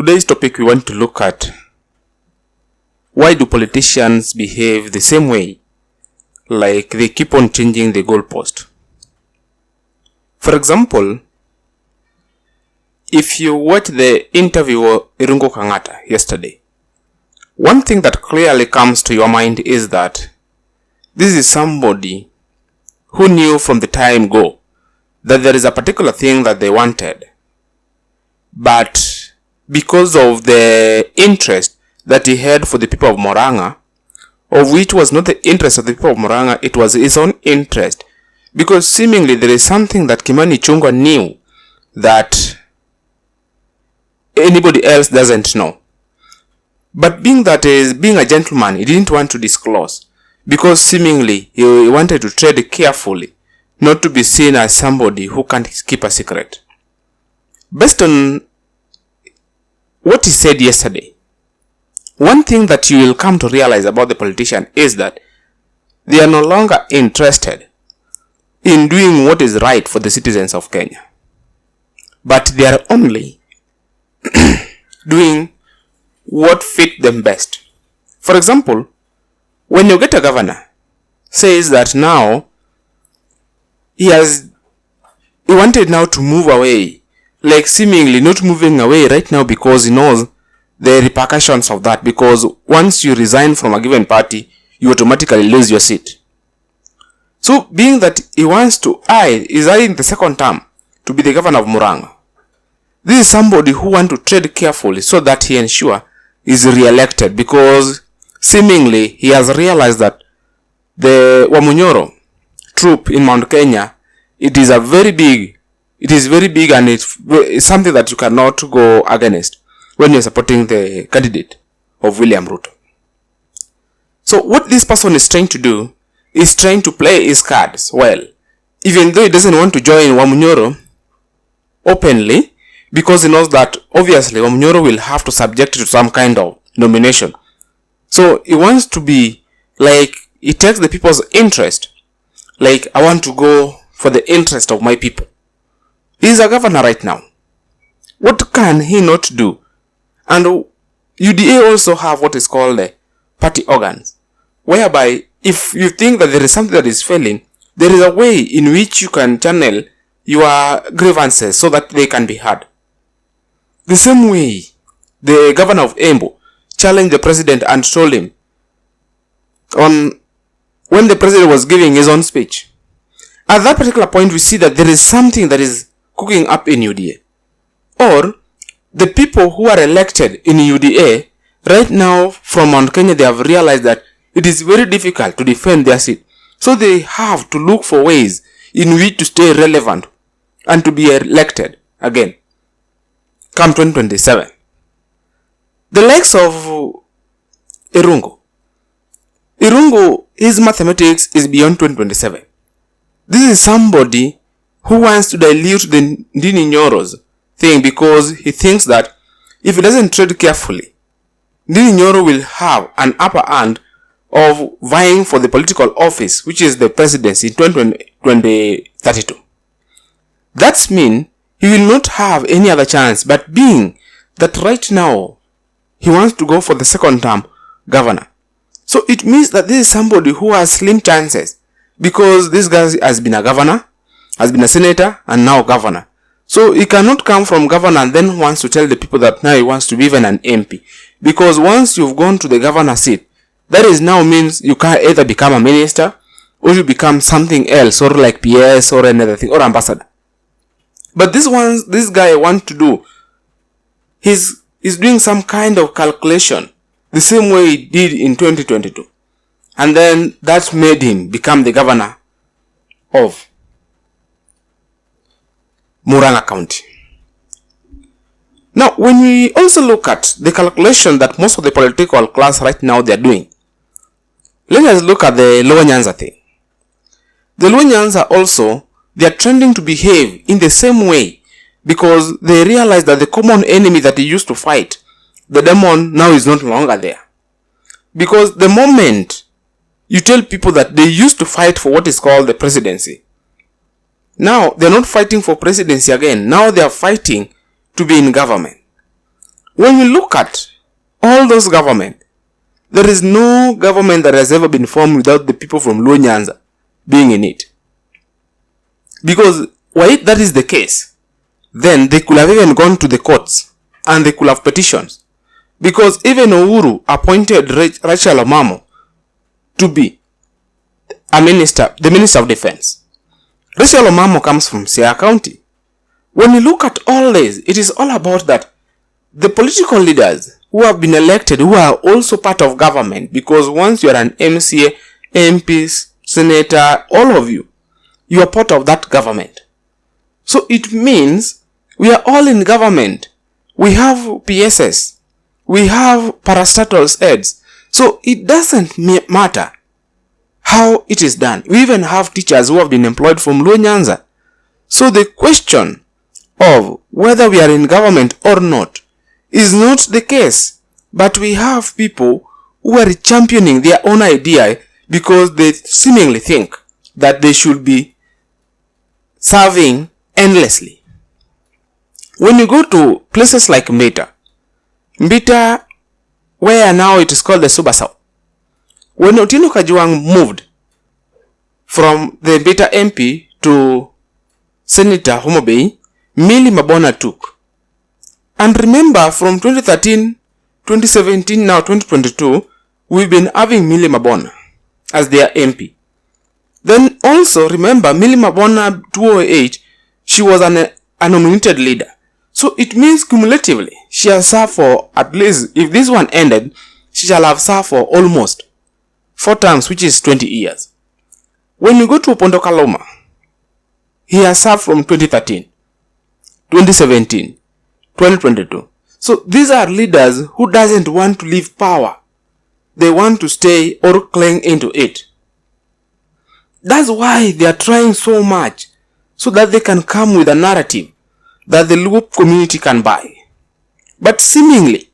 today's topic we want to look at why do politicians behave the same way, like they keep on changing the goalpost. For example, if you watch the interview of Irungu Kang'ata yesterday, one thing that clearly comes to your mind is that this is somebody who knew from the time go that there is a particular thing that they wanted, but because of the interest that he had for the people of Murang'a, of which was not the interest of the people of Murang'a, it was his own interest, because seemingly there is something that Kimani Ichung'wah knew that anybody else doesn't know. But being a gentleman, he didn't want to disclose, because seemingly he wanted to tread carefully, not to be seen as somebody who can't keep a secret. Based on what he said yesterday, one thing that you will come to realize about the politician is that they are no longer interested in doing what is right for the citizens of Kenya, but they are only doing what fit them best. For example, when you get a governor says that now he wanted now to move away, like seemingly not moving away right now because he knows the repercussions of that, because once you resign from a given party, you automatically lose your seat. So being that he wants to is eyeing the second term to be the governor of Murang'a, this is somebody who wants to tread carefully so that he ensure is re-elected, because seemingly he has realized that the Wamunyoro troop in Mount Kenya, it is very big and it's something that you cannot go against when you're supporting the candidate of William Ruto. So what this person is trying to do is trying to play his cards well, even though he doesn't want to join Wamunyoro openly, because he knows that obviously Wamunyoro will have to subject to some kind of nomination. So he wants to be like, he takes the people's interest, like, I want to go for the interest of my people. He's a governor right now. What can he not do? And UDA also have what is called the party organs, whereby if you think that there is something that is failing, there is a way in which you can channel your grievances so that they can be heard. The same way the governor of Embu challenged the president and told him when the president was giving his own speech. At that particular point, we see that there is something that is cooking up in UDA. Or the people who are elected in UDA right now from Mount Kenya, they have realized that it is very difficult to defend their seat. So they have to look for ways in which to stay relevant and to be elected again come 2027. The likes of Irungu, his mathematics is beyond 2027. This is somebody who wants to dilute the Ndini Nyoro's thing, because he thinks that if he doesn't tread carefully, Ndini Nyoro will have an upper hand of vying for the political office, which is the presidency in 2032. That means he will not have any other chance, but being that right now he wants to go for the second term governor. So it means that this is somebody who has slim chances, because this guy has been a governor, has been a senator, and now governor. So he cannot come from governor and then wants to tell the people that now he wants to be even an MP. Because once you've gone to the governor seat, that is now means you can either become a minister or you become something else, or like PS or another thing, or ambassador. But this guy wants to do, he's doing some kind of calculation the same way he did in 2022. And then that made him become the governor of Murang'a County. Now, when we also look at the calculation that most of the political class right now they are doing, let us look at the Luo Nyanza thing. The Luo Nyanza also, they are trending to behave in the same way, because they realize that the common enemy that they used to fight, the demon, now is not longer there. Because the moment you tell people that they used to fight for what is called the presidency, now they're not fighting for presidency again. Now they are fighting to be in government. when you look at all those government, there is no government that has ever been formed without the people from Luo Nyanza being in it. Because why that is the case, then they could have even gone to the courts and they could have petitions. Because even Uhuru appointed Rachel Omamo to be a minister, the Minister of Defense. Rachel Omamo comes from Siaya County. When you look at all this, it is all about that the political leaders who have been elected, who are also part of government, because once you are an MCA, MPs, senator, all of you, you are part of that government. So it means we are all in government. We have PSS. We have parastatals heads. So it doesn't matter how it is done. We even have teachers who have been employed from Luo Nyanza. So the question of whether we are in government or not is not the case. But we have people who are championing their own idea because they seemingly think that they should be serving endlessly. When you go to places like Mbita, where now it is called the Suba South, when Otieno Kajwang moved from the Mbita MP to Senator Homa Bay, Millie Mabona took. And remember, from 2013, 2017, now 2022, we've been having Millie Mabona as their MP. Then also remember, Millie Mabona 2008, she was a nominated leader. So it means cumulatively, she has served for at least, if this one ended, she shall have served for almost 4 terms, which is 20 years. When you go to Opondo Kaloma, he has served from 2013, 2017, 2022. So these are leaders who doesn't want to leave power. They want to stay or cling into it. That's why they are trying so much, so that they can come with a narrative that the Luo community can buy. But seemingly,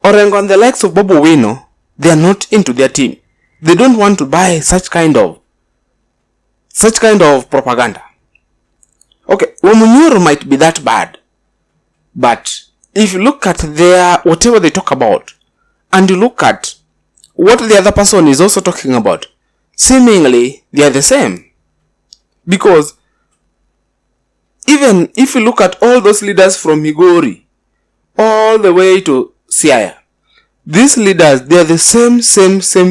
Orengo and the likes of Bobo Wino, they are not into their team. They don't want to buy such kind of propaganda. Okay, Wamunyoro might be that bad, but if you look at their whatever they talk about, and you look at what the other person is also talking about, seemingly they are the same. Because even if you look at all those leaders from Migori all the way to Siaya, these leaders, they are the same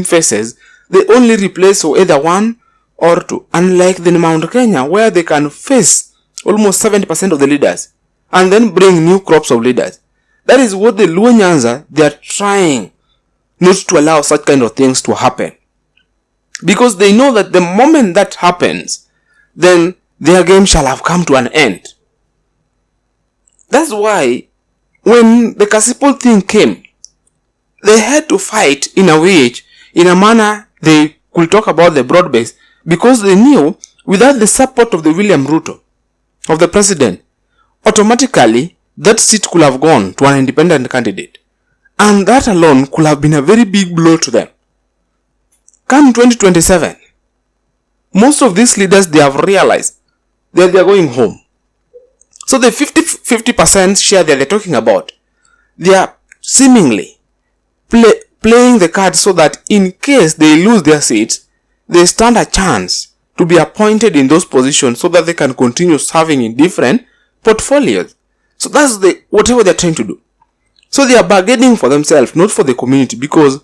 faces. They only replace either one or two. Unlike the Mount Kenya, where they can face almost 70% of the leaders and then bring new crops of leaders. That is what the Luo Nyanza, they are trying not to allow such kind of things to happen. Because they know that the moment that happens, then their game shall have come to an end. That's why when the Kasipul thing came, they had to fight in a manner they could talk about the broad base, because they knew without the support of the William Ruto, of the president, automatically that seat could have gone to an independent candidate. And that alone could have been a very big blow to them. Come 2027, most of these leaders, they have realized that they are going home. So the 50% share that they're talking about, they are seemingly playing the card so that in case they lose their seats, they stand a chance to be appointed in those positions so that they can continue serving in different portfolios. So that's whatever they're trying to do. So they are bargaining for themselves, not for the community, because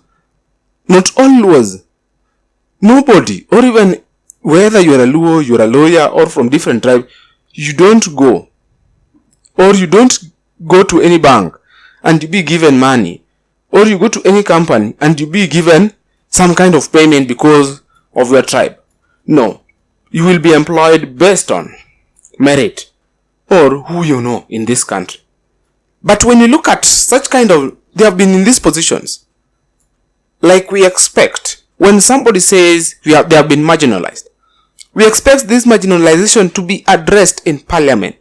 not all Luos, nobody, or even whether you're a Luo, you're a lawyer, or from different tribe, you don't go to any bank and you be given money, or you go to any company and you be given some kind of payment because of your tribe. No, you will be employed based on merit or who you know in this country. But when you look at such kind of, they have been in these positions, like we expect, when somebody says they have been marginalized, we expect this marginalization to be addressed in parliament,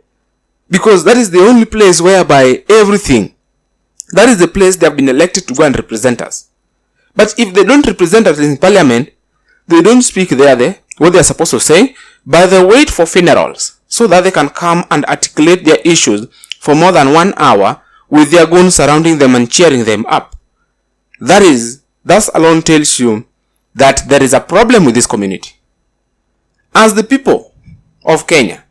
because that is the only place whereby everything, that is the place they have been elected to go and represent us. But if they don't represent us in parliament, they don't speak there what they are supposed to say, but they wait for funerals so that they can come and articulate their issues for more than 1 hour with their goons surrounding them and cheering them up. That alone tells you that there is a problem with this community. As the people of Kenya,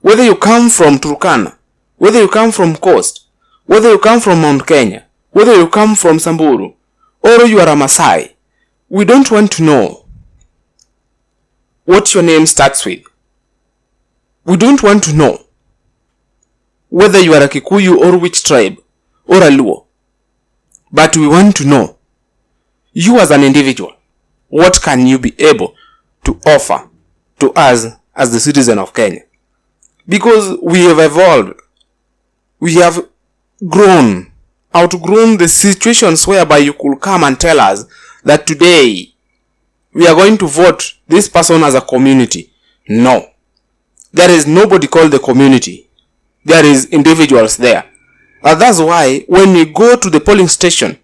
whether you come from Turkana, whether you come from Coast, whether you come from Mount Kenya, whether you come from Samburu, or you are a Maasai, we don't want to know what your name starts with. We don't want to know whether you are a Kikuyu or which tribe or a Luo. But we want to know, you as an individual, what can you be able to offer to us as the citizen of Kenya? Because we have evolved. We have outgrown the situations whereby you could come and tell us that today we are going to vote this person as a community. No. There is nobody called the community. There is individuals there. And that's why when we go to the polling station,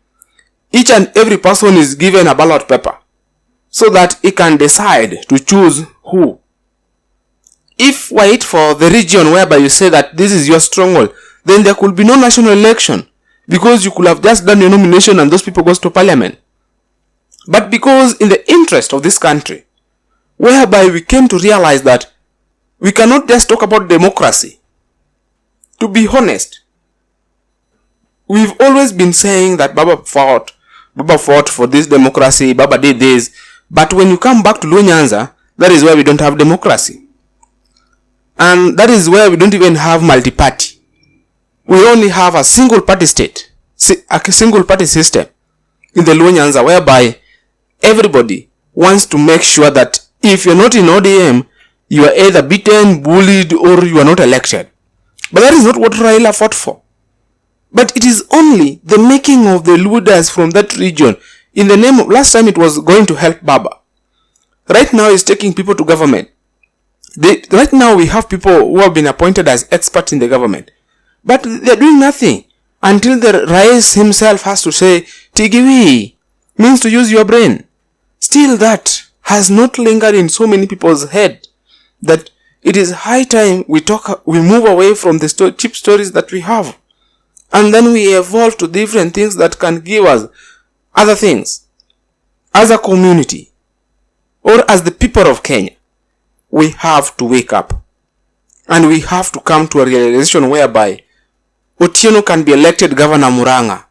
each and every person is given a ballot paper so that he can decide to choose who. If wait for the region whereby you say that this is your stronghold, then there could be no national election because you could have just done your nomination and those people goes to parliament. But because in the interest of this country, whereby we came to realize that we cannot just talk about democracy. To be honest, we've always been saying that Baba fought for this democracy, Baba did this, but when you come back to Luo Nyanza, that is where we don't have democracy. And that is where we don't even have multi-party. We only have a single party state, a single party system in the Luo Nyanza, whereby everybody wants to make sure that if you're not in ODM, you are either beaten, bullied, or you are not elected. But that is not what Raila fought for. But it is only the making of the leaders from that region in the name of, last time it was going to help Baba. Right now it's taking people to government. Right now we have people who have been appointed as experts in the government. But they are doing nothing until the Rais himself has to say, Tigiwi means to use your brain. Still that has not lingered in so many people's head that it is high time we move away from the cheap stories that we have. And then we evolve to different things that can give us other things. As a community, or as the people of Kenya, we have to wake up. And we have to come to a realization whereby Otieno can be elected Governor Muranga.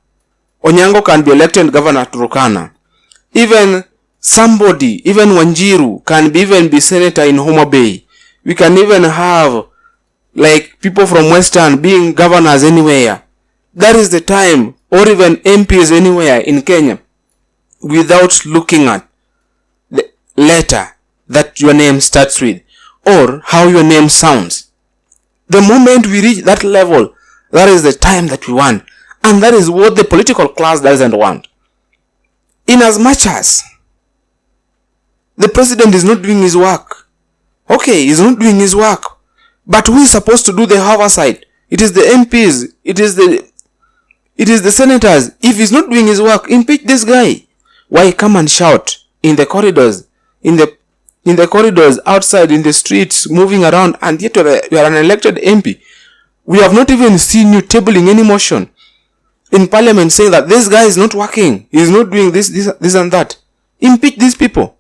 Onyango can be elected Governor Turkana. Even Wanjiru can even be senator in Homa Bay. We can even have like people from Western being governors anywhere. That is the time, or even MPs anywhere in Kenya, without looking at the letter that your name starts with or how your name sounds. The moment we reach that level, that is the time that we want. And that is what the political class doesn't want. In as much as the president is not doing his work. Okay, he's not doing his work. But who is supposed to do the oversight? It is the MPs. It is the senators. If he's not doing his work, impeach this guy. Why come and shout in the corridors, in the corridors, outside, in the streets, moving around, and yet you are an elected MP. We have not even seen you tabling any motion in parliament saying that this guy is not working, he is not doing this and that. Impeach these people.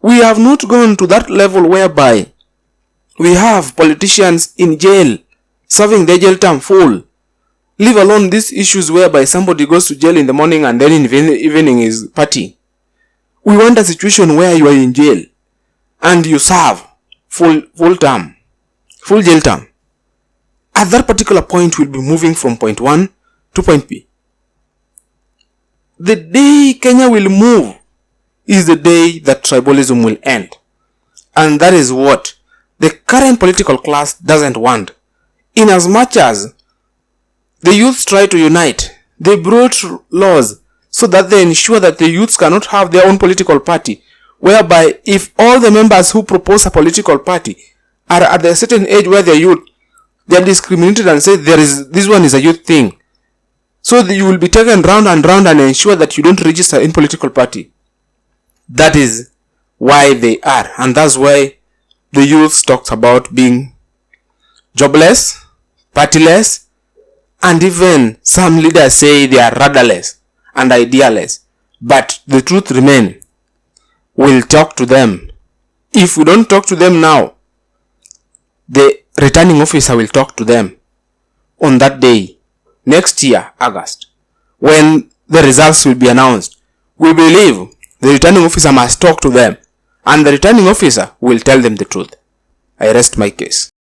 We have not gone to that level whereby we have politicians in jail, serving their jail term full. Leave alone these issues whereby somebody goes to jail in the morning and then in the evening is party. We want a situation where you are in jail and you serve full jail term. At that particular point, we'll be moving from point 1 to point B. The day Kenya will move is the day that tribalism will end. And that is what the current political class doesn't want. In as much as the youths try to unite, they brought laws so that they ensure that the youths cannot have their own political party, whereby if all the members who propose a political party are at a certain age where they're youth, they are discriminated and say this one is a youth thing. So you will be taken round and round and ensure that you don't register in political party. That is why they are. And that's why the youth talks about being jobless, partyless, And even some leaders say they are rudderless and idealess, but the truth remains. We'll talk to them. If we don't talk to them now, the returning officer will talk to them on that day, next year, August, when the results will be announced. We believe the returning officer must talk to them, and the returning officer will tell them the truth. I rest my case.